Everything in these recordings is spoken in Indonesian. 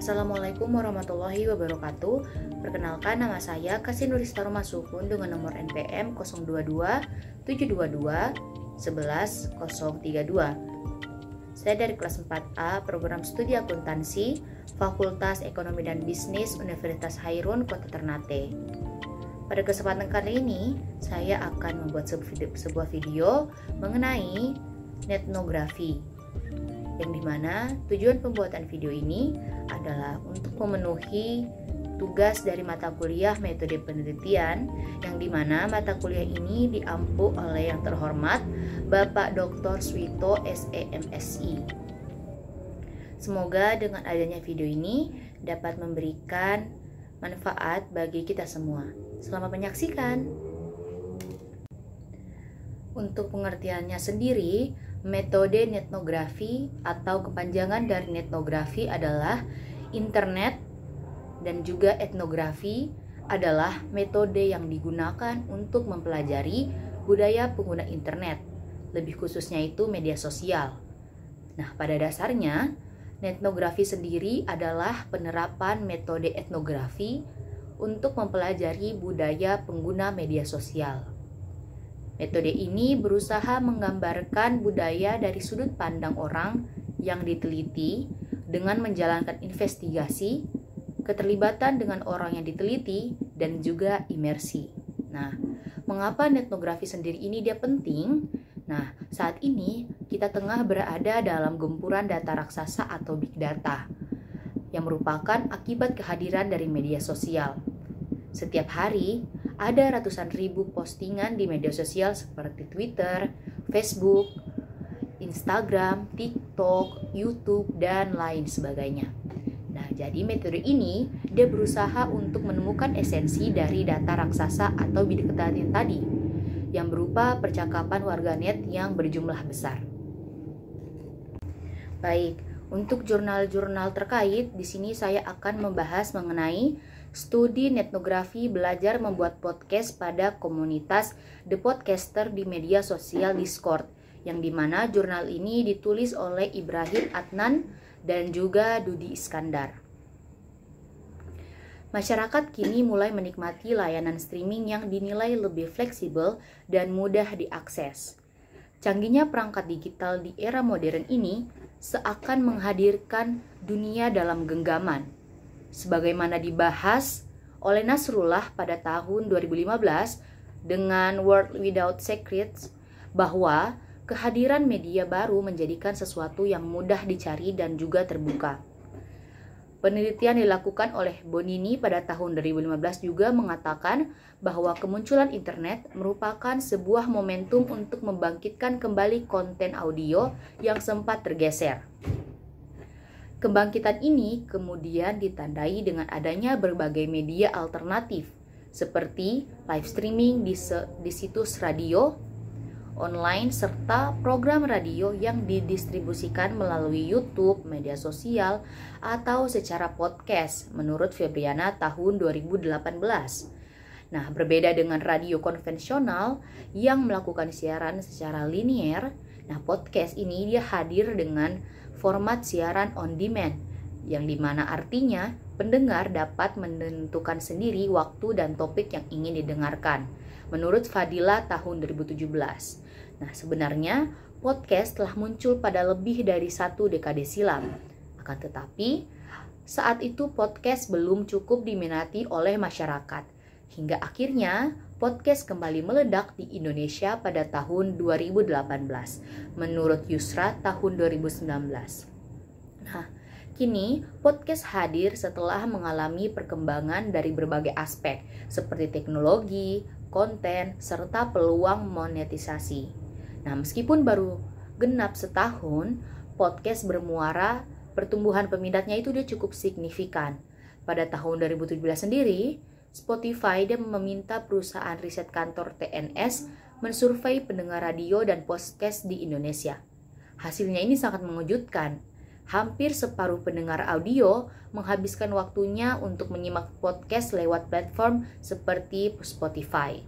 Assalamualaikum warahmatullahi wabarakatuh. Perkenalkan, nama saya Kasin Nurista Masukun dengan nomor NPM 022 722 11 032. Saya dari kelas 4A Program Studi Akuntansi Fakultas Ekonomi dan Bisnis Universitas Hairun, Kota Ternate. Pada kesempatan kali ini, saya akan membuat sebuah video mengenai etnografi, yang dimana tujuan pembuatan video ini adalah untuk memenuhi tugas dari mata kuliah metode penelitian, yang dimana mata kuliah ini diampu oleh yang terhormat Bapak Dr. Swito SEMSI. Semoga dengan adanya video ini dapat memberikan manfaat bagi kita semua. Selamat menyaksikan. Untuk pengertiannya sendiri, metode etnografi atau kepanjangan dari etnografi adalah internet, dan juga etnografi adalah metode yang digunakan untuk mempelajari budaya pengguna internet, lebih khususnya itu media sosial. Nah, pada dasarnya, etnografi sendiri adalah penerapan metode etnografi untuk mempelajari budaya pengguna media sosial. Metode ini berusaha menggambarkan budaya dari sudut pandang orang yang diteliti dengan menjalankan investigasi, keterlibatan dengan orang yang diteliti, dan juga imersi. Nah, mengapa etnografi sendiri ini dia penting? Nah, saat ini kita tengah berada dalam gempuran data raksasa atau big data, yang merupakan akibat kehadiran dari media sosial. Setiap hari, ada ratusan ribu postingan di media sosial seperti Twitter, Facebook, Instagram, TikTok, YouTube, dan lain sebagainya. Nah, jadi metode ini dia berusaha untuk menemukan esensi dari data raksasa atau big data yang tadi, yang berupa percakapan warganet yang berjumlah besar. Baik, untuk jurnal-jurnal terkait, di sini saya akan membahas mengenai studi etnografi belajar membuat podcast pada komunitas The Podcaster di media sosial Discord, yang dimana jurnal ini ditulis oleh Ibrahim Adnan dan juga Dudi Iskandar. Masyarakat kini mulai menikmati layanan streaming yang dinilai lebih fleksibel dan mudah diakses. Canggihnya perangkat digital di era modern ini seakan menghadirkan dunia dalam genggaman. Sebagaimana dibahas oleh Nasrullah pada tahun 2015 dengan World Without Secrets, bahwa kehadiran media baru menjadikan sesuatu yang mudah dicari dan juga terbuka. Penelitian dilakukan oleh Bonini pada tahun 2015 juga mengatakan bahwa kemunculan internet merupakan sebuah momentum untuk membangkitkan kembali konten audio yang sempat tergeser. Kebangkitan ini kemudian ditandai dengan adanya berbagai media alternatif seperti live streaming di situs radio, online, serta program radio yang didistribusikan melalui YouTube, media sosial, atau secara podcast menurut Febriana tahun 2018. Nah, berbeda dengan radio konvensional yang melakukan siaran secara linier, nah podcast ini dia hadir dengan format siaran on demand, yang dimana artinya pendengar dapat menentukan sendiri waktu dan topik yang ingin didengarkan menurut Fadila tahun 2017. Nah, sebenarnya podcast telah muncul pada lebih dari 1 dekade silam. Akan tetapi, saat itu podcast belum cukup diminati oleh masyarakat, hingga akhirnya podcast kembali meledak di Indonesia pada tahun 2018 menurut Yusra tahun 2019. Nah, kini podcast hadir setelah mengalami perkembangan dari berbagai aspek seperti teknologi, konten, serta peluang monetisasi. Nah, meskipun baru genap setahun, podcast bermuara, pertumbuhan peminatnya itu dia cukup signifikan. Pada tahun 2017 sendiri, Spotify dia meminta perusahaan riset kantor TNS mensurvei pendengar radio dan podcast di Indonesia. Hasilnya ini sangat mengejutkan. Hampir separuh pendengar audio menghabiskan waktunya untuk menyimak podcast lewat platform seperti Spotify.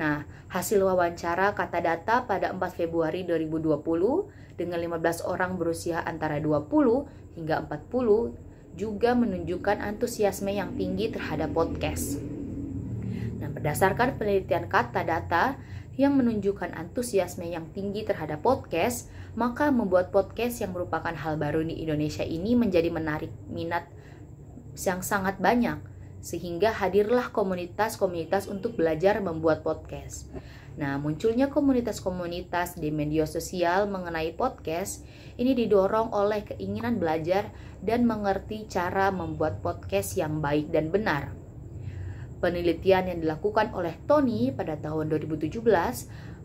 Nah, hasil wawancara Kata Data pada 4 Februari 2020 dengan 15 orang berusia antara 20 hingga 40 juga menunjukkan antusiasme yang tinggi terhadap podcast. Nah, berdasarkan penelitian kata data yang menunjukkan antusiasme yang tinggi terhadap podcast, maka membuat podcast yang merupakan hal baru di Indonesia ini menjadi menarik minat yang sangat banyak, sehingga hadirlah komunitas-komunitas untuk belajar membuat podcast. Nah, munculnya komunitas-komunitas di media sosial mengenai podcast ini didorong oleh keinginan belajar dan mengerti cara membuat podcast yang baik dan benar. Penelitian yang dilakukan oleh Tony pada tahun 2017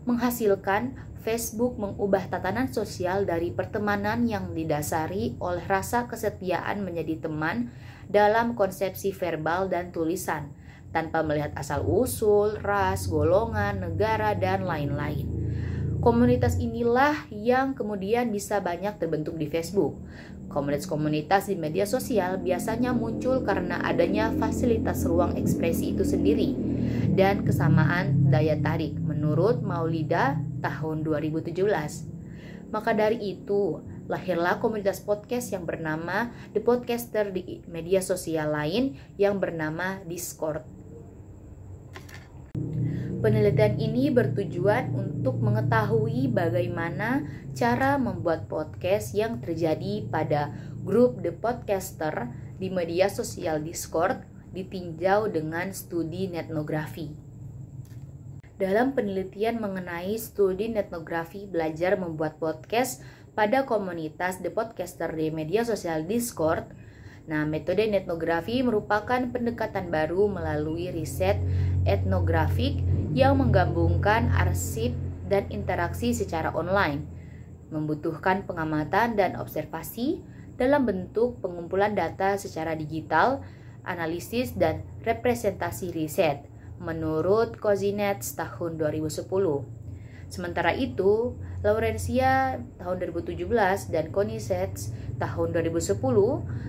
menghasilkan Facebook mengubah tatanan sosial dari pertemanan yang didasari oleh rasa kesetiaan menjadi teman dalam konsepsi verbal dan tulisan, tanpa melihat asal-usul, ras, golongan, negara, dan lain-lain. Komunitas inilah yang kemudian bisa banyak terbentuk di Facebook. Komunitas-komunitas di media sosial biasanya muncul karena adanya fasilitas ruang ekspresi itu sendiri dan kesamaan daya tarik menurut Maulida tahun 2017. Maka dari itu, lahirlah komunitas podcast yang bernama The Podcaster di media sosial lain yang bernama Discord. Penelitian ini bertujuan untuk mengetahui bagaimana cara membuat podcast yang terjadi pada grup The Podcaster di media sosial Discord ditinjau dengan studi etnografi. Dalam penelitian mengenai studi etnografi belajar membuat podcast pada komunitas The Podcaster di media sosial Discord, metode etnografi merupakan pendekatan baru melalui riset etnografik yang menggabungkan arsip dan interaksi secara online, membutuhkan pengamatan dan observasi dalam bentuk pengumpulan data secara digital, analisis dan representasi riset, menurut Kozinets tahun 2010. Sementara itu, Laurencia tahun 2017 dan Konisets tahun 2010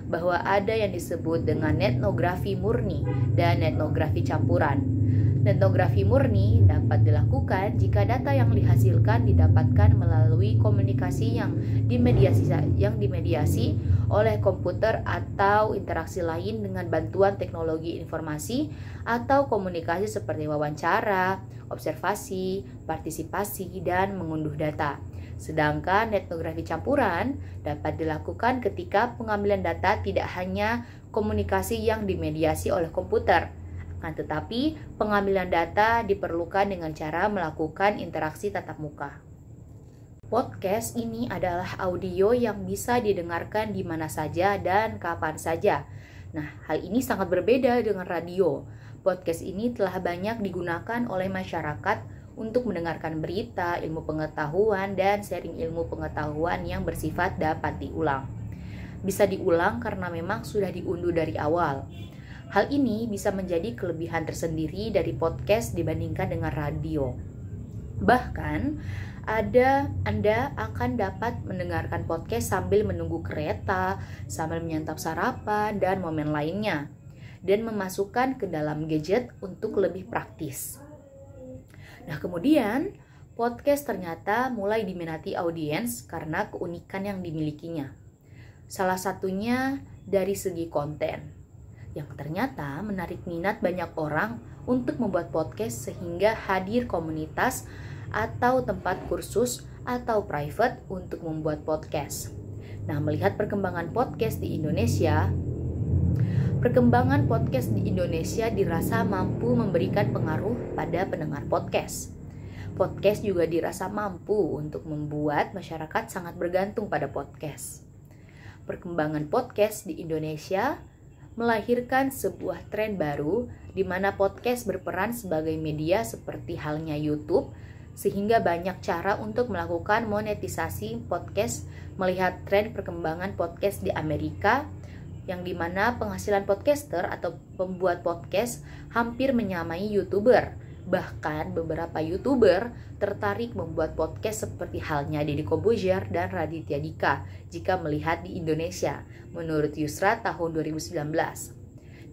bahwa ada yang disebut dengan etnografi murni dan etnografi campuran. Etnografi murni dapat dilakukan jika data yang dihasilkan didapatkan melalui komunikasi yang dimediasi oleh komputer atau interaksi lain dengan bantuan teknologi informasi atau komunikasi seperti wawancara, observasi, partisipasi, dan mengunduh data. Sedangkan etnografi campuran dapat dilakukan ketika pengambilan data tidak hanya komunikasi yang dimediasi oleh komputer, tetapi pengambilan data diperlukan dengan cara melakukan interaksi tatap muka. Podcast ini adalah audio yang bisa didengarkan di mana saja dan kapan saja. Nah, hal ini sangat berbeda dengan radio. Podcast ini telah banyak digunakan oleh masyarakat untuk mendengarkan berita, ilmu pengetahuan, dan sharing ilmu pengetahuan yang bersifat dapat diulang. Bisa diulang karena memang sudah diunduh dari awal. Hal ini bisa menjadi kelebihan tersendiri dari podcast dibandingkan dengan radio. Bahkan, Anda akan dapat mendengarkan podcast sambil menunggu kereta, sambil menyantap sarapan, dan momen lainnya, dan memasukkan ke dalam gadget untuk lebih praktis. Nah, kemudian podcast ternyata mulai diminati audiens karena keunikan yang dimilikinya. Salah satunya dari segi konten, yang ternyata menarik minat banyak orang untuk membuat podcast sehingga hadir komunitas atau tempat kursus atau private untuk membuat podcast. Nah, melihat perkembangan podcast di Indonesia dirasa mampu memberikan pengaruh pada pendengar podcast. Podcast juga dirasa mampu untuk membuat masyarakat sangat bergantung pada podcast. Perkembangan podcast di Indonesia melahirkan sebuah tren baru di mana podcast berperan sebagai media seperti halnya YouTube, sehingga banyak cara untuk melakukan monetisasi podcast. Melihat tren perkembangan podcast di Amerika, yang dimana penghasilan podcaster atau pembuat podcast hampir menyamai YouTuber. Bahkan beberapa YouTuber tertarik membuat podcast seperti halnya Deddy Corbuzier dan Raditya Dika jika melihat di Indonesia, menurut Yusra tahun 2019.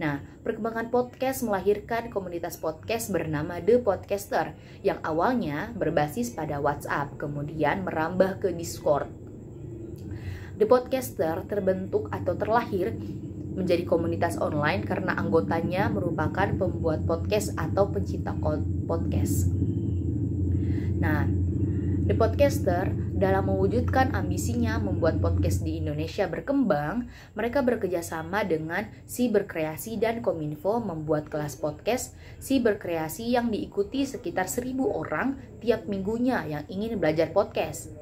Nah, perkembangan podcast melahirkan komunitas podcast bernama The Podcaster yang awalnya berbasis pada WhatsApp, kemudian merambah ke Discord. The Podcaster terbentuk atau terlahir menjadi komunitas online karena anggotanya merupakan pembuat podcast atau pencinta podcast. Nah, The Podcaster dalam mewujudkan ambisinya membuat podcast di Indonesia berkembang, mereka bekerjasama dengan Si Berkreasi dan Kominfo membuat kelas podcast Si Berkreasi yang diikuti sekitar 1.000 orang tiap minggunya yang ingin belajar podcast.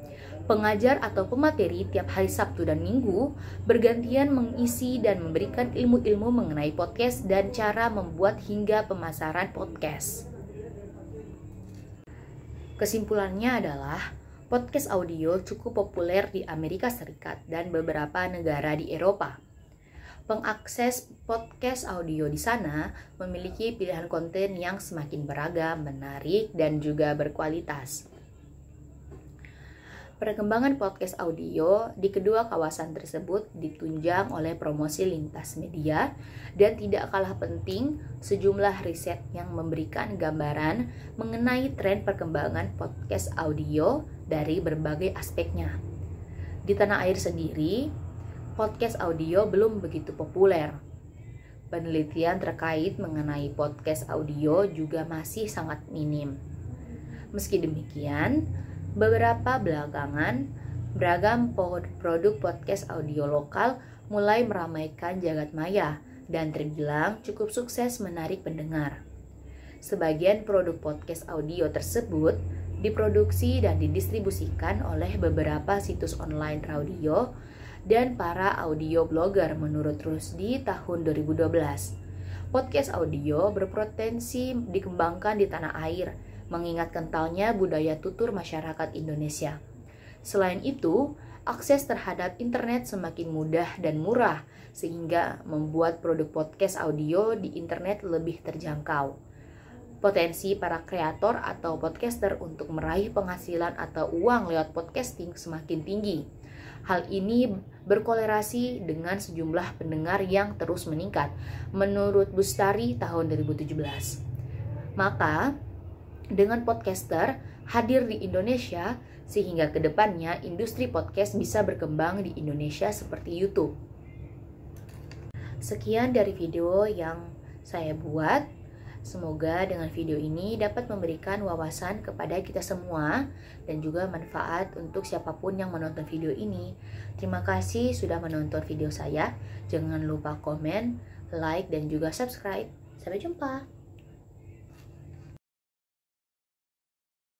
Pengajar atau pemateri tiap hari Sabtu dan Minggu bergantian mengisi dan memberikan ilmu-ilmu mengenai podcast dan cara membuat hingga pemasaran podcast. Kesimpulannya adalah podcast audio cukup populer di Amerika Serikat dan beberapa negara di Eropa. Pengakses podcast audio di sana memiliki pilihan konten yang semakin beragam, menarik, dan juga berkualitas. Perkembangan podcast audio di kedua kawasan tersebut ditunjang oleh promosi lintas media dan tidak kalah penting sejumlah riset yang memberikan gambaran mengenai tren perkembangan podcast audio dari berbagai aspeknya. Di tanah air sendiri, podcast audio belum begitu populer. Penelitian terkait mengenai podcast audio juga masih sangat minim. Meski demikian, beberapa belakangan, beragam produk podcast audio lokal mulai meramaikan jagat maya dan terbilang cukup sukses menarik pendengar. Sebagian produk podcast audio tersebut diproduksi dan didistribusikan oleh beberapa situs online radio dan para audio blogger menurut Rusdi tahun 2012. Podcast audio berpotensi dikembangkan di tanah air, mengingat kentalnya budaya tutur masyarakat Indonesia. Selain itu, akses terhadap internet semakin mudah dan murah, sehingga membuat produk podcast audio di internet lebih terjangkau. Potensi para kreator atau podcaster untuk meraih penghasilan atau uang lewat podcasting semakin tinggi. Hal ini berkolerasi dengan sejumlah pendengar yang terus meningkat, menurut Bustari tahun 2017. Maka, dengan podcaster hadir di Indonesia, sehingga kedepannya industri podcast bisa berkembang di Indonesia seperti YouTube. Sekian dari video yang saya buat. Semoga dengan video ini dapat memberikan wawasan kepada kita semua dan juga manfaat untuk siapapun yang menonton video ini. Terima kasih sudah menonton video saya. Jangan lupa komen, like, dan juga subscribe. Sampai jumpa.